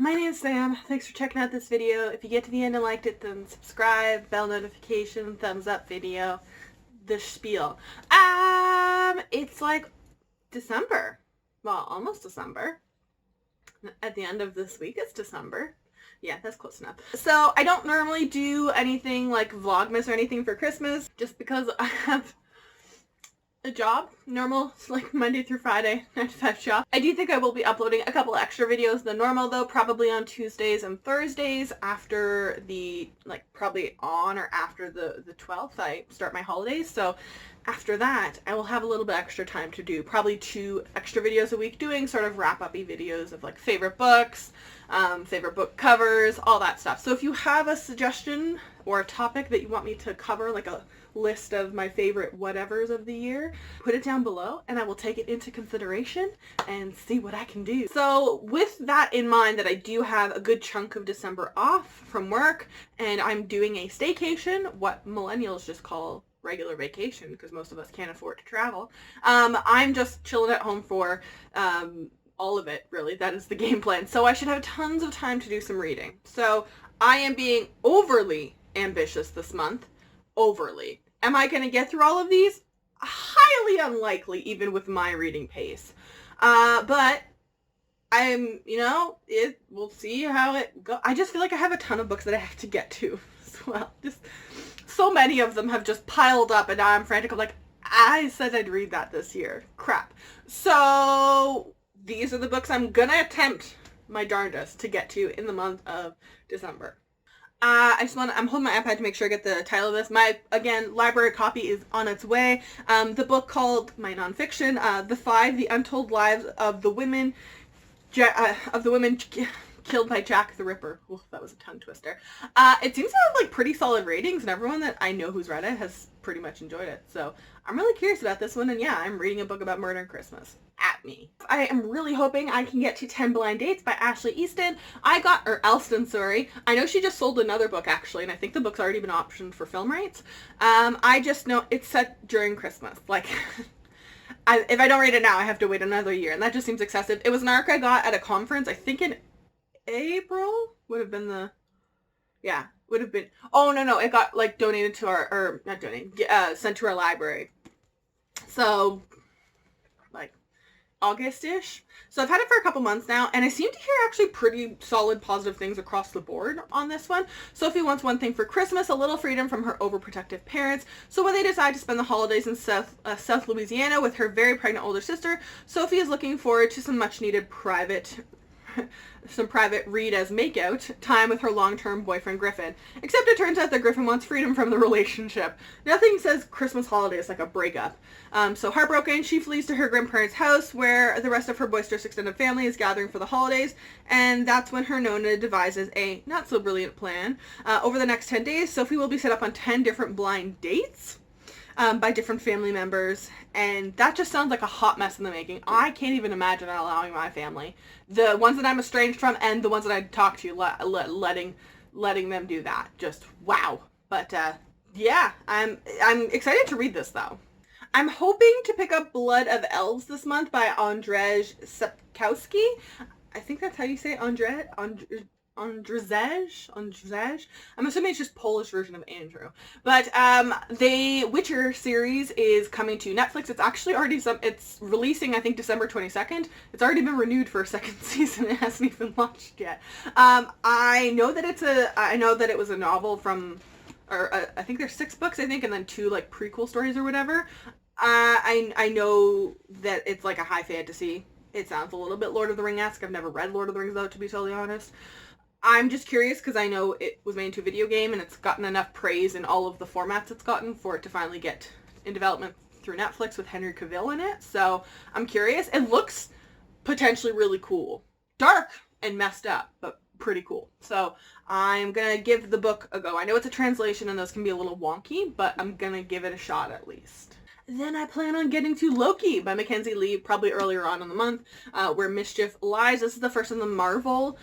My name's Sam. Thanks for checking out this video. If you get to the end and liked it, then subscribe, bell notification, thumbs up video, the spiel. It's like December. Well, almost December. At the end of this week, it's December. Yeah, that's close enough. So I don't normally do anything like Vlogmas or anything for Christmas, just because I have a job, normal, like Monday through Friday, 9 to 5 job. I do think I will be uploading a couple extra videos than normal though, probably on Tuesdays and Thursdays after the, probably on or after the 12th I start my holidays. So after that, I will have a little bit extra time to do probably 2 extra videos a week doing sort of wrap-up-y videos of like favorite books, favorite book covers, all that stuff. So if you have a suggestion or a topic that you want me to cover, like a list of my favorite whatevers of the year, put it down below and I will take it into consideration and see what I can do. So with that in mind, that I do have a good chunk of December off from work and I'm doing a staycation, what millennials just call regular vacation because most of us can't afford to travel. I'm just chilling at home for all of it, really. That is the game plan. So I should have tons of time to do some reading. So I am being overly ambitious this month. Overly. Am I going to get through all of these? Highly unlikely, even with my reading pace. But we'll see how it goes. I just feel like I have a ton of books that I have to get to as well. Just so many of them have just piled up and now I'm frantic. I'm like, I said I'd read that this year. Crap. So these are the books I'm going to attempt my darndest to get to in the month of December. I'm holding my iPad to make sure I get the title of this. My, again, library copy is on its way. The book called, my nonfiction, The Untold Lives of the Women, Killed by Jack the Ripper. Ooh, that was a tongue twister. It seems to have pretty solid ratings and everyone that I know who's read it has pretty much enjoyed it. So I'm really curious about this one and yeah, I'm reading a book about murder and Christmas. At me. I am really hoping I can get to 10 Blind Dates by Ashley Elston, sorry. I know she just sold another book actually, and I think the book's already been optioned for film rights. I just know it's set during Christmas. If I don't read it now, I have to wait another year, and that just seems excessive. It was an arc I got at a conference, I think in April? Would have been oh no, it got donated to our, not donated, sent to our library. So, August-ish. So I've had it for a couple months now, and I seem to hear actually pretty solid positive things across the board on this one. Sophie wants one thing for Christmas, a little freedom from her overprotective parents. So when they decide to spend the holidays in South Louisiana with her very pregnant older sister, Sophie is looking forward to some much-needed private read as makeout time with her long-term boyfriend Griffin. Except it turns out that Griffin wants freedom from the relationship. Nothing says Christmas holidays like a breakup. So heartbroken, she flees to her grandparents' house where the rest of her boisterous extended family is gathering for the holidays, and that's when her Nona devises a not-so-brilliant plan. Over the next 10 days, Sophie will be set up on 10 different blind dates by different family members, and that just sounds like a hot mess in the making. I can't even imagine allowing my family, the ones that I'm estranged from and the ones that I talk to, letting them do that. Just wow. But yeah, I'm excited to read this though. I'm hoping to pick up Blood of Elves this month by Andrzej Sapkowski. I think that's how you say it, Andrzej. I'm assuming it's just Polish version of Andrew. But the Witcher series is coming to Netflix. It's actually already it's releasing, I think, December 22nd. It's already been renewed for a second season. It hasn't even launched yet. I know that it was a novel from, I think there's 6 books, I think, and then 2 prequel stories or whatever. I know that it's a high fantasy. It sounds a little bit Lord of the Ring-esque. I've never read Lord of the Rings though, to be totally honest. I'm just curious because I know it was made into a video game and it's gotten enough praise in all of the formats it's gotten for it to finally get in development through Netflix with Henry Cavill in it. So I'm curious. It looks potentially really cool. Dark and messed up, but pretty cool. So I'm going to give the book a go. I know it's a translation and those can be a little wonky, but I'm going to give it a shot at least. Then I plan on getting to Loki by Mackenzie Lee, probably earlier on in the month, where Mischief Lies. This is the first in the Marvel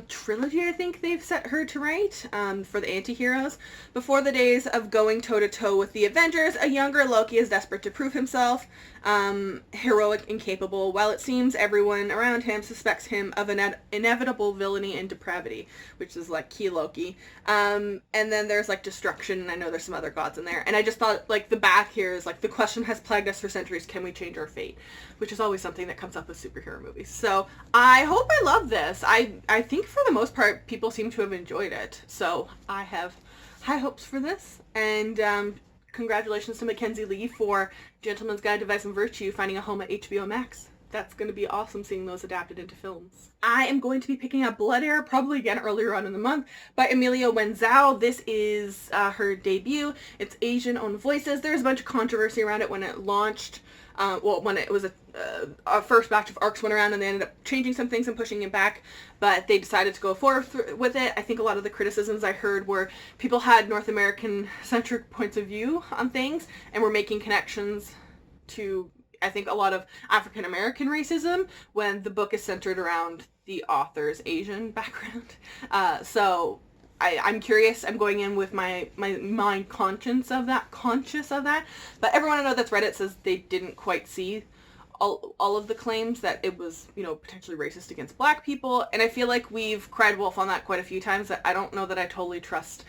trilogy, I think they've set her to write, for the anti-heroes. Before the days of going toe-to-toe with the Avengers, a younger Loki is desperate to prove himself, heroic and capable, while it seems everyone around him suspects him of an inevitable villainy and depravity, which is like key Loki. And then there's like destruction, and I know there's some other gods in there. And I just thought, like, the back here is like, the question has plagued us for centuries, can we change our fate? Which is always something that comes up with superhero movies. So I hope I love this. I think for the most part people seem to have enjoyed it, so I have high hopes for this. And congratulations to Mackenzie Lee for Gentleman's Guide to Vice and Virtue finding a home at HBO Max. That's going to be awesome seeing those adapted into films. I am going to be picking up Blood Air, probably again earlier on in the month, by Emilia Wenzhou. This is her debut. It's Asian-owned voices. There's a bunch of controversy around it when it launched. When it was a first batch of arcs went around, and they ended up changing some things and pushing it back, but they decided to go forward with it. I think a lot of the criticisms I heard were people had North American-centric points of view on things and were making connections to, I think, a lot of African American racism when the book is centered around the author's Asian background. So I'm curious. I'm going in with my mind conscious of that. But everyone I know that's read it says they didn't quite see all of the claims that it was, you know, potentially racist against black people. And I feel like we've cried wolf on that quite a few times. That I don't know that I totally trust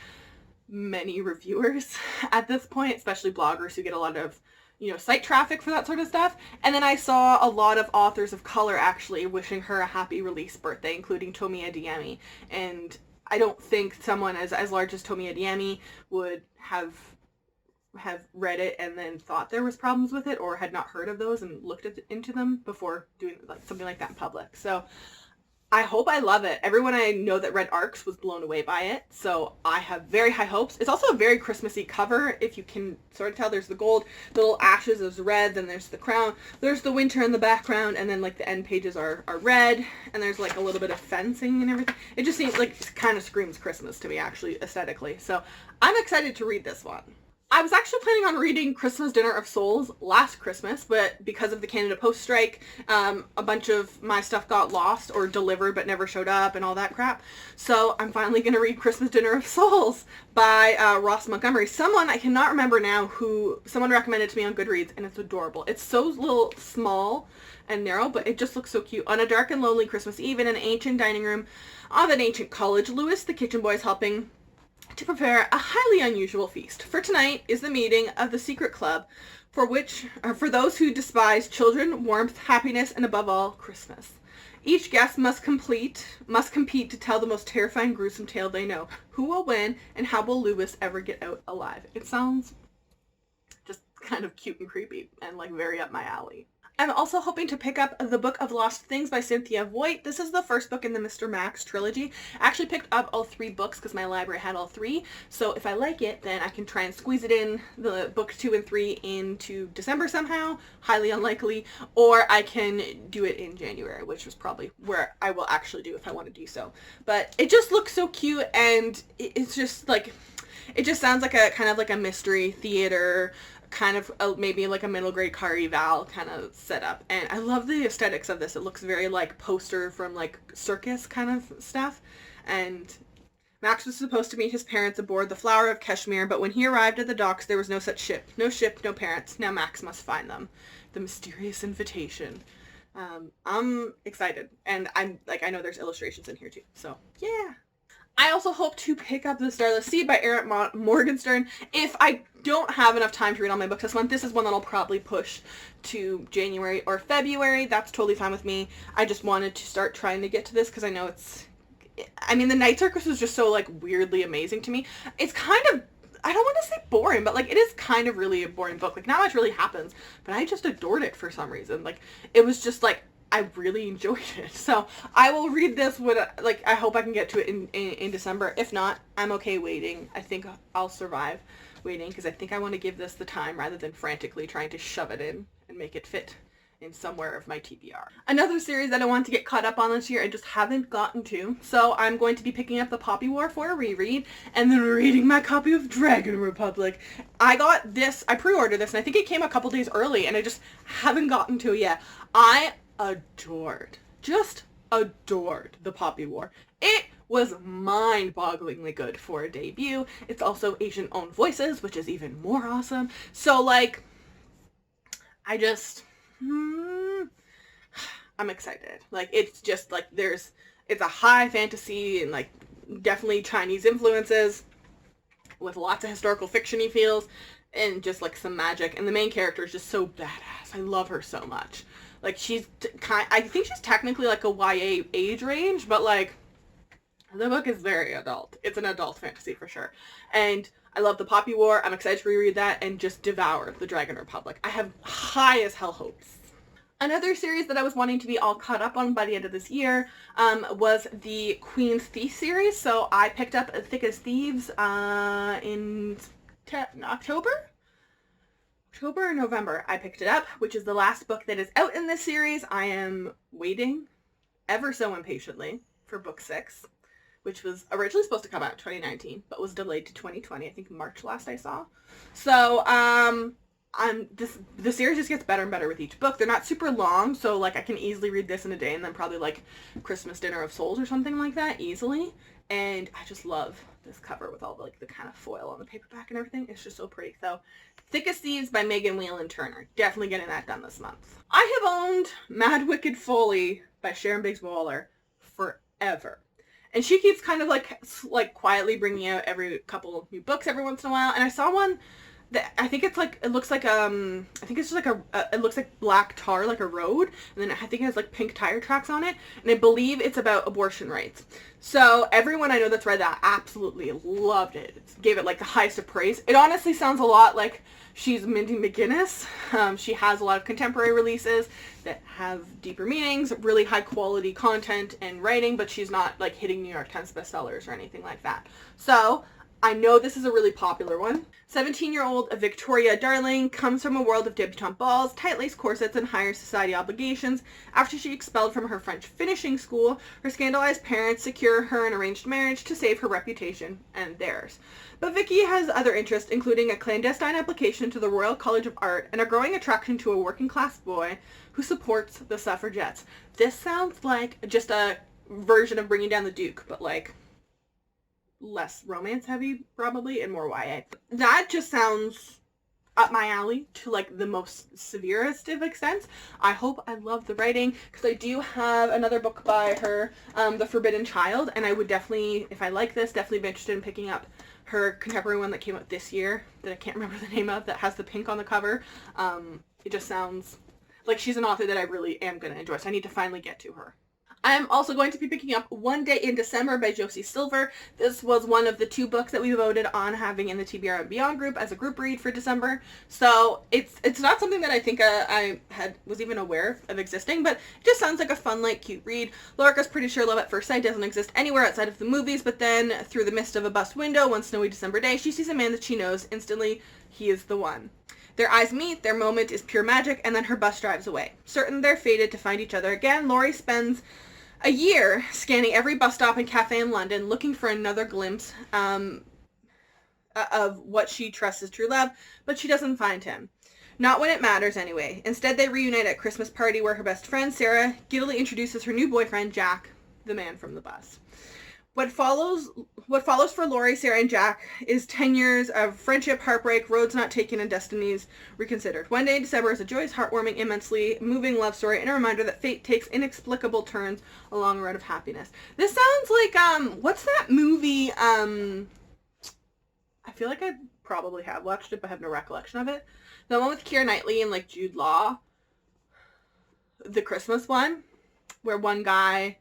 many reviewers at this point, especially bloggers who get a lot of, you know, site traffic for that sort of stuff. And then I saw a lot of authors of color actually wishing her a happy release birthday, including Tomi Adeyemi. And I don't think someone as large as Tomi Adeyemi would have read it and then thought there was problems with it, or had not heard of those and looked into them before doing like something like that in public. So I hope I love it. Everyone I know that read ARCs was blown away by it, so I have very high hopes. It's also a very Christmassy cover, if you can sort of tell. There's the gold, the little ashes is red, then there's the crown, there's the winter in the background, and then like the end pages are red, and there's like a little bit of fencing and everything. It just seems like, it kind of screams Christmas to me, actually, aesthetically. So I'm excited to read this one. I was actually planning on reading Christmas Dinner of Souls last Christmas, but because of the Canada Post strike, a bunch of my stuff got lost or delivered but never showed up and all that crap. So I'm finally going to read Christmas Dinner of Souls by Ross Montgomery. Someone, I cannot remember now, someone recommended to me on Goodreads, and it's adorable. It's so little small and narrow, but it just looks so cute. On a dark and lonely Christmas Eve in an ancient dining room of an ancient college, Louis, the kitchen boy, is helping to prepare a highly unusual feast. For tonight is the meeting of the secret club for those who despise children, warmth, happiness, and above all, Christmas. Each guest must compete to tell the most terrifying, gruesome tale they know. Who will win, and how will Louis ever get out alive? It sounds just kind of cute and creepy and like very up my alley. I'm also hoping to pick up The Book of Lost Things by Cynthia Voigt. This is the first book in the Mr. Max trilogy. I actually picked up all 3 books because my library had all 3. So if I like it, then I can try and squeeze it in, the book 2 and 3, into December somehow. Highly unlikely. Or I can do it in January, which is probably where I will actually do if I want to do so. But it just looks so cute, and it's just like, it just sounds like a kind of like a mystery theater, kind of maybe like a middle grade car eval kind of setup. And I love the aesthetics of this. It looks very like poster from like circus kind of stuff. And Max was supposed to meet his parents aboard the Flower of Kashmir, but when he arrived at the docks, there was no such ship. No ship, no parents. Now Max must find them. The mysterious invitation. I'm excited. And I know there's illustrations in here too. So yeah. I also hope to pick up The Starless Sea by Eric Morgenstern. If I don't have enough time to read all my books this month, this is one that I'll probably push to January or February. That's totally fine with me. I just wanted to start trying to get to this because I know the Night Circus was just so like weirdly amazing to me. It's kind of, I don't want to say boring, but like it is kind of really a boring book. Like not much really happens, but I just adored it for some reason. Like it was just like, I really enjoyed it. So I will read this I hope I can get to it in December. If not, I'm okay waiting. I think I'll survive waiting because I think I want to give this the time rather than frantically trying to shove it in and make it fit in somewhere of my TBR. Another series that I want to get caught up on this year and just haven't gotten to, so I'm going to be picking up the Poppy War for a reread and then reading my copy of Dragon Republic. I pre-ordered this and I think it came a couple days early and I just haven't gotten to it yet. I just adored the Poppy War. It was mind-bogglingly good for a debut. It's also Asian-owned voices, which is even more awesome. So, like, I'm excited. Like, it's just, like, it's a high fantasy and, like, definitely Chinese influences with lots of historical fiction-y feels and just, like, some magic. And the main character is just so badass. I love her so much. Like, I think she's technically, like, a YA age range, but, like, the book is very adult. It's an adult fantasy for sure. And I love the Poppy War. I'm excited to reread that and just devour the Dragon Republic. I have high as hell hopes. Another series that I was wanting to be all caught up on by the end of this year was the Queen's Thief series. So I picked up Thick as Thieves in October or November. I picked it up, which is the last book that is out in this series. I am waiting ever so impatiently for book 6. Which was originally supposed to come out in 2019, but was delayed to 2020. I think March last I saw. So, the series just gets better and better with each book. They're not super long, so, like, I can easily read this in a day and then probably, like, Christmas Dinner of Souls or something like that easily. And I just love this cover with all the, like, the kind of foil on the paperback and everything. It's just so pretty. So, Thick as Thieves by Megan Whelan Turner. Definitely getting that done this month. I have owned Mad Wicked Folly by Sharon Biggs Waller forever. And she keeps kind of like quietly bringing out every couple of new books every once in a while. And I saw one that I think it's like, it looks like, I think it's just like it looks like black tar, like a road. And then I think it has like pink tire tracks on it. And I believe it's about abortion rights. So everyone I know that's read that absolutely loved it. Gave it like the highest of praise. It honestly sounds a lot like she's Mindy McGinnis. She has a lot of contemporary releases that have deeper meanings, really high quality content and writing, but she's not like hitting New York Times bestsellers or anything like that. So I know this is a really popular one. 17-year-old Victoria Darling comes from a world of debutante balls, tight-laced corsets, and higher society obligations. After she expelled from her French finishing school, her scandalized parents secure her an arranged marriage to save her reputation and theirs. But Vicky has other interests, including a clandestine application to the Royal College of Art and a growing attraction to a working-class boy who supports the suffragettes. This sounds like just a version of Bringing Down the Duke, but like less romance heavy probably and more YA. That just sounds up my alley to like the most severest of extents. I hope I love the writing because I do have another book by her, The Forbidden Child, and I would definitely, if I like this, definitely be interested in picking up her contemporary one that came out this year that I can't remember the name of, that has the pink on the cover. It just sounds like she's an author that I really am going to enjoy, so I need to finally get to her. I'm also going to be picking up One Day in December by Josie Silver. This was one of the 2 books that we voted on having in the TBR and Beyond group as a group read for December. So it's not something that I think I was even aware of existing, but it just sounds like a fun, like, cute read. Lorica's pretty sure Love at First Sight doesn't exist anywhere outside of the movies, but then through the mist of a bus window one snowy December day, she sees a man that she knows. Instantly, he is the one. Their eyes meet, their moment is pure magic, and then her bus drives away. Certain they're fated to find each other again, Laurie spends a year scanning every bus stop and cafe in London, looking for another glimpse of what she trusts as true love, but she doesn't find him. Not when it matters, anyway. Instead, they reunite at a Christmas party where her best friend, Sarah, giddily introduces her new boyfriend, Jack, the man from the bus. What follows for Laurie, Sarah, and Jack is 10 years of friendship, heartbreak, roads not taken, and destinies reconsidered. One Day in December is a joyous, heartwarming, immensely moving love story and a reminder that fate takes inexplicable turns along a road of happiness. This sounds like, what's that movie? I feel like I probably have watched it, but have no recollection of it. The one with Keira Knightley and, like, Jude Law. The Christmas one, where one guy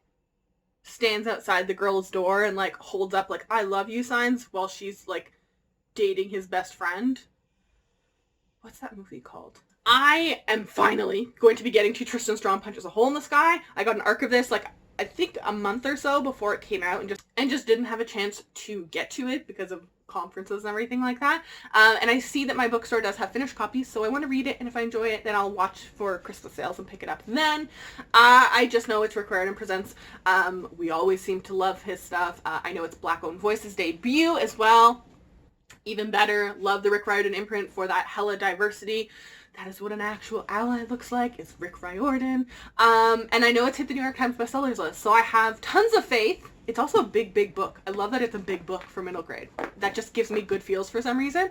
stands outside the girl's door and like holds up like I love you signs while she's like dating his best friend. What's that movie called? I am finally going to be getting to Tristan Strong Punches a Hole in the Sky. I got an arc of this like I think a month or so before it came out, and just didn't have a chance to get to it because of conferences and everything like that. And I see that my bookstore does have finished copies, so I want to read it, and if I enjoy it, then I'll watch for Christmas sales and pick it up then. I just know it's Rick Riordan Presents. We always seem to love his stuff. I know it's Black Owned Voices debut as well. Even better, love the Rick Riordan imprint for that hella diversity. That is what an actual ally looks like. It's Rick Riordan. And I know it's hit the New York Times bestsellers list, so I have tons of faith. It's also a big, big book. I love that it's a big book for middle grade. That just gives me good feels for some reason,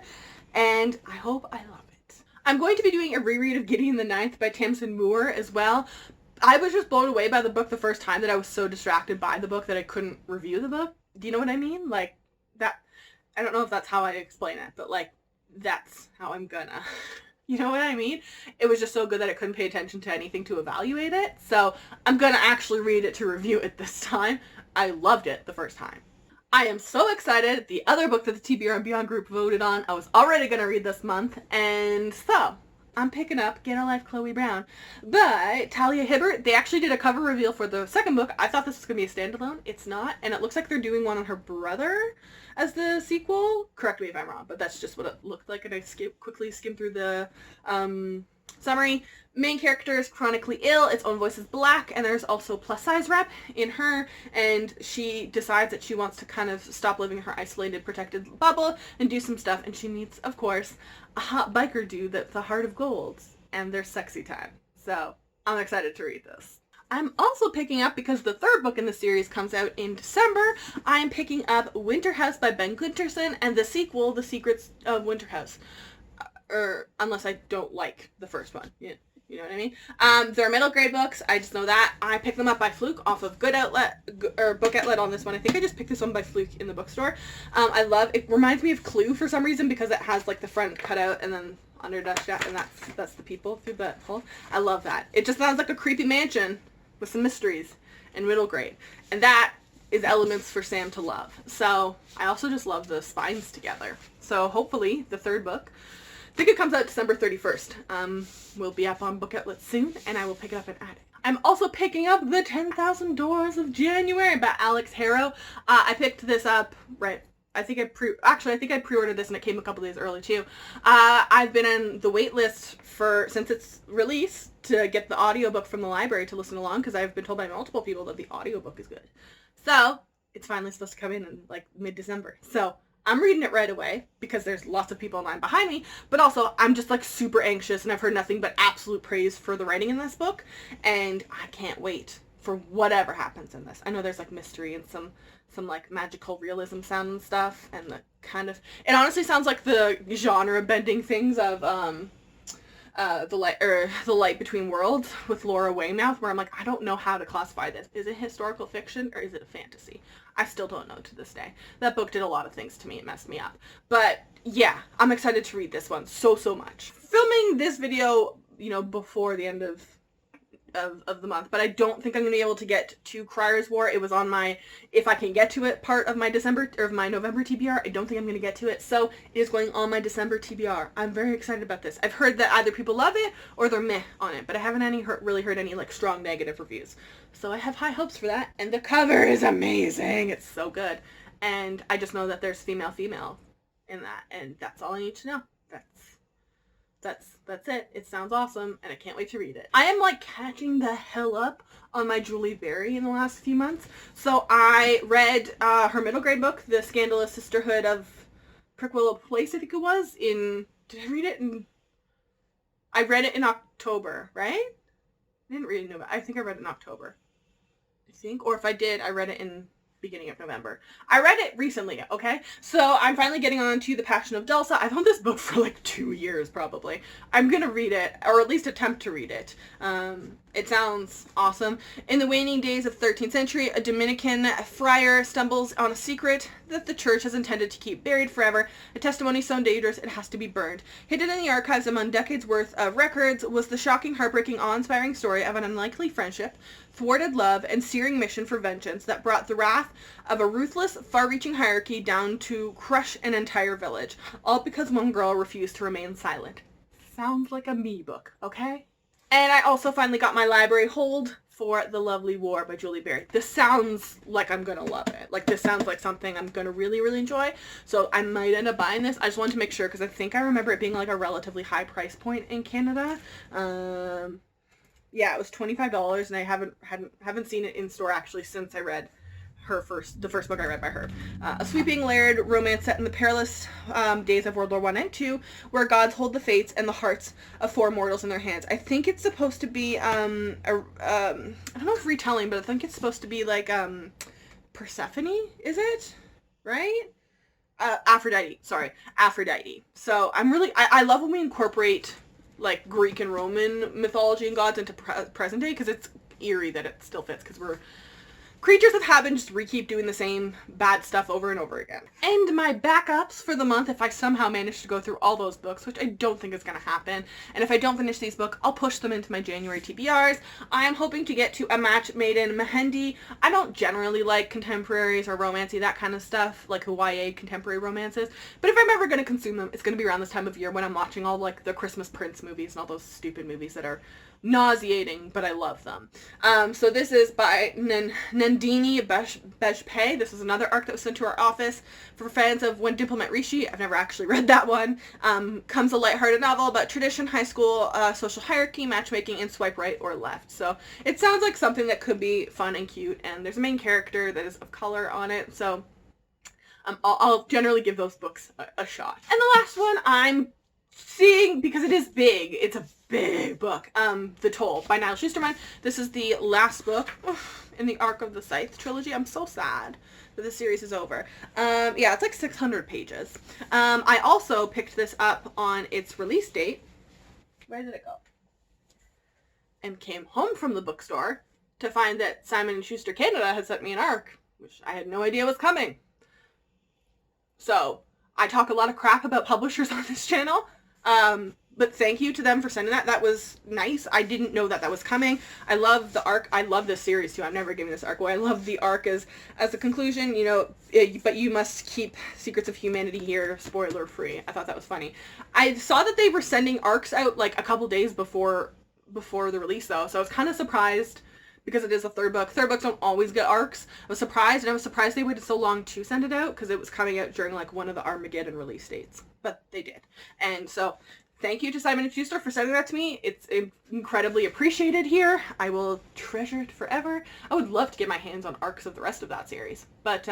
and I hope I love it. I'm going to be doing a reread of Gideon the Ninth by Tamsin Moore as well. I was just blown away by the book the first time that I was so distracted by the book that I couldn't review the book. Do you know what I mean? Like, that, I don't know if that's how I explain it, but like, that's how I'm gonna. You know what I mean? It was just so good that I couldn't pay attention to anything to evaluate it. So I'm gonna actually read it to review it this time. I loved it the first time. I am so excited. The other book that the TBR and Beyond group voted on, I was already gonna read this month. And so I'm picking up Get a Life, Chloe Brown by Talia Hibbert. They actually did a cover reveal for the second book. I thought this was going to be a standalone. It's not. And it looks like they're doing one on her brother as the sequel. Correct me if I'm wrong, but that's just what it looked like. And I quickly skimmed through the summary. Main character is chronically ill. Its own voice is black. And there's also plus size rep in her. And she decides that she wants to kind of stop living in her isolated, protected bubble and do some stuff. And she meets, of course, a hot biker dude that's the heart of gold, and their sexy time. So I'm excited to read this. I'm also picking up, because the third book in the series comes out in December, I'm picking up Winter House by Ben Glinterson and the sequel, The Secrets of Winter House. Unless I don't like the first one. Yeah. You know what I mean? They're middle grade books. I just know that. I picked them up by fluke off of Book Outlet on this one. I think I just picked this one by fluke in the bookstore. I love it. Reminds me of Clue for some reason because it has like the front cut out and then under dashed out, and that's the people through that hole. I love that. It just sounds like a creepy mansion with some mysteries in middle grade, and that is elements for Sam to love. So I also just love the spines together. So hopefully the third book, I think it comes out December 31st. Will be up on Book Outlet soon, and I will pick it up and add it. I'm also picking up The 10,000 Doors of January by Alex Harrow. I picked this up, right, I think I pre-ordered this and it came a couple days early too. I've been on the wait list since its release to get the audiobook from the library to listen along, because I've been told by multiple people that the audiobook is good. So it's finally supposed to come in like mid-December. So I'm reading it right away because there's lots of people in line behind me, but also I'm just like super anxious, and I've heard nothing but absolute praise for the writing in this book, and I can't wait for whatever happens in this. I know there's like mystery and some like magical realism sound and stuff, and the kind of, it honestly sounds like the genre bending things of the Light Between Worlds with Laura Weymouth, where I'm like, I don't know how to classify this. Is it historical fiction or is it a fantasy? I still don't know to this day. That book did a lot of things to me. It messed me up. But yeah, I'm excited to read this one so much. Filming this video, you know, before the end of the month, but I don't think I'm going to be able to get to Crier's War. It was on my, if I can get to it, part of my November TBR. I don't think I'm going to get to it, so it is going on my December TBR. I'm very excited about this. I've heard that either people love it or they're meh on it, but I haven't really heard any like strong negative reviews. So I have high hopes for that, and the cover is amazing. It's so good, and I just know that there's female in that, and that's all I need to know. That's it. It sounds awesome, and I can't wait to read it. I am like catching the hell up on my Julie Berry in the last few months. So I read her middle grade book, The Scandalous Sisterhood of Prickwillow Place, I think it was, did I read it I read it in October, right? I didn't read it in November. I think I read it in October. Or if I did, I read it in beginning of November. I read it recently, okay? So I'm finally getting on to The Passion of Dulce. I've owned this book for like 2 years probably. I'm gonna read it, or at least attempt to read it. It sounds awesome. In the waning days of the 13th century, a Dominican friar stumbles on a secret that the church has intended to keep buried forever, a testimony so dangerous it has to be burned. Hidden in the archives among decades worth of records was the shocking, heartbreaking, awe-inspiring story of an unlikely friendship, thwarted love, and searing mission for vengeance that brought the wrath of a ruthless, far-reaching hierarchy down to crush an entire village, all because one girl refused to remain silent. Sounds like a me book, okay? And I also finally got my library hold for The Lovely War by Julie Berry. This sounds like I'm gonna love it. Like, this sounds like something I'm gonna really, really enjoy. So I might end up buying this. I just wanted to make sure, because I think I remember it being like a relatively high price point in Canada. Yeah, it was $25, and I haven't seen it in store actually since I read the first book I read by her. A sweeping, layered romance set in the perilous days of World War I and II, where gods hold the fates and the hearts of four mortals in their hands. I think it's supposed to be, I don't know if retelling, but I think it's supposed to be like Persephone, is it? Right? Aphrodite. So I love when we incorporate like Greek and Roman mythology and gods into present day, because it's eerie that it still fits, because we're creatures with habits just keep doing the same bad stuff over and over again. And my backups for the month, if I somehow manage to go through all those books, which I don't think is going to happen, and if I don't finish these books, I'll push them into my January TBRs. I am hoping to get to A Match Made in Mehendi. I don't generally like contemporaries or romancy, that kind of stuff, like YA contemporary romances, but if I'm ever going to consume them, it's going to be around this time of year when I'm watching all like the Christmas Prince movies and all those stupid movies that are nauseating, but I love them. So this is by Nandini Bajpayee. This is another arc that was sent to our office for fans of When Diplomat Rishi. I've never actually read that one. Comes a lighthearted novel about tradition, high school, social hierarchy, matchmaking, and swipe right or left. So it sounds like something that could be fun and cute, and there's a main character that is of color on it, so I'll generally give those books a shot. And the last one I'm seeing, because it is big, it's a big book, The Toll by Niall Schusterman. This is the last book in the Arc of the Scythe trilogy. I'm so sad that this series is over. Yeah, it's like 600 pages. I also picked this up on its release date. Where did it go? And came home from the bookstore to find that Simon & Schuster Canada had sent me an arc, which I had no idea was coming. So, I talk a lot of crap about publishers on this channel, but thank you to them for sending that. That was nice. I didn't know that was coming. I love the arc. I love this series too. I'm never giving this arc away. I love the arc as a conclusion, you know, but you must keep Secrets of Humanity here spoiler free. I thought that was funny. I saw that they were sending arcs out like a couple days before the release though, so I was kind of surprised, because it is a third book. Third books don't always get arcs. I was surprised, and I was surprised they waited so long to send it out, because it was coming out during like one of the Armageddon release dates. But they did. And so, thank you to Simon & Schuster for sending that to me. It's incredibly appreciated here. I will treasure it forever. I would love to get my hands on arcs of the rest of that series. But,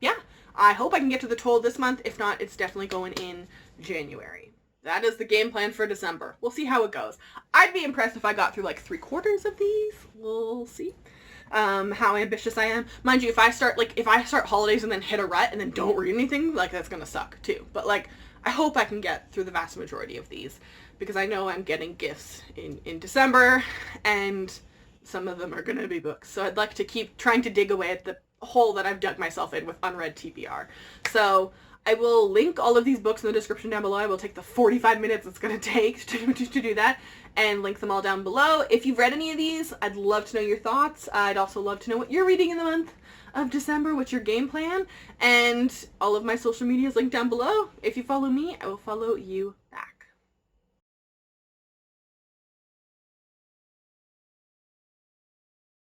yeah. I hope I can get to The Toll this month. If not, it's definitely going in January. That is the game plan for December. We'll see how it goes. I'd be impressed if I got through like 3/4 of these. We'll see how ambitious I am. Mind you, if I start holidays and then hit a rut and then don't read anything, like that's gonna suck too. But like, I hope I can get through the vast majority of these, because I know I'm getting gifts in December, and some of them are gonna be books. So I'd like to keep trying to dig away at the hole that I've dug myself in with unread TBR. So I will link all of these books in the description down below. I will take the 45 minutes it's going to take to do that, and link them all down below. If you've read any of these, I'd love to know your thoughts. I'd also love to know what you're reading in the month of December. What's your game plan? And all of my social media is linked down below. If you follow me, I will follow you back.